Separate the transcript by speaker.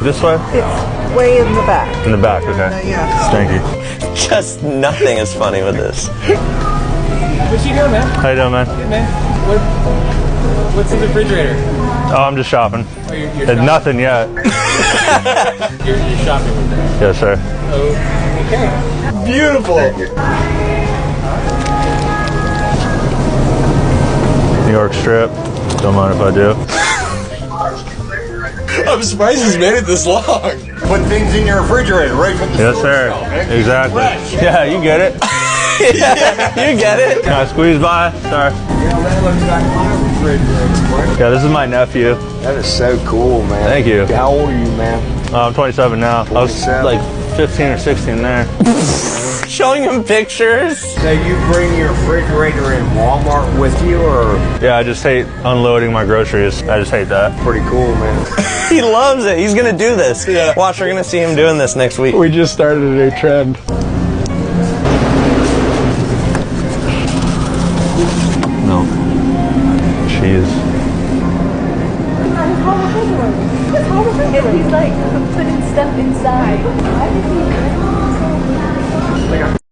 Speaker 1: This way?
Speaker 2: It's way in the back.
Speaker 1: In the back, okay.
Speaker 2: Yeah.
Speaker 1: Thank you.
Speaker 3: Just nothing is funny with this.
Speaker 4: What you doing, man?
Speaker 1: How you doing, man?
Speaker 4: Good, man. What's in the refrigerator?
Speaker 1: Oh, I'm just shopping.
Speaker 4: Oh, you're shopping?
Speaker 1: Nothing yet.
Speaker 4: You're shopping with that.
Speaker 1: Yes, sir.
Speaker 4: Okay.
Speaker 3: Beautiful.
Speaker 1: New York Strip. Don't mind if I do.
Speaker 3: I'm surprised he's made it this long.
Speaker 5: Put things in your refrigerator right from the
Speaker 1: Yes,
Speaker 5: store
Speaker 1: sir.
Speaker 5: shelf, man.
Speaker 1: Exactly.
Speaker 5: Fresh.
Speaker 1: Yeah, you get it.
Speaker 3: Yeah, you get it.
Speaker 1: Can I squeeze by? Sorry.
Speaker 5: Yeah, that looks like my refrigerator.
Speaker 1: Yeah, this is my nephew.
Speaker 5: That is so cool, man.
Speaker 1: Thank you.
Speaker 5: How old are you, man?
Speaker 1: I'm 27 now. I was
Speaker 5: 27.
Speaker 1: like 15 or 16 there.
Speaker 3: Showing him pictures.
Speaker 5: So you bring your refrigerator in Walmart with you, or
Speaker 1: Yeah, I just hate unloading my groceries. I just hate that.
Speaker 5: pretty cool, man?
Speaker 3: He loves it. He's gonna do this. Yeah. Watch, we're gonna see him doing this next week.
Speaker 6: We just started a new trend.
Speaker 1: No. Cheese.
Speaker 7: He's like putting stuff inside.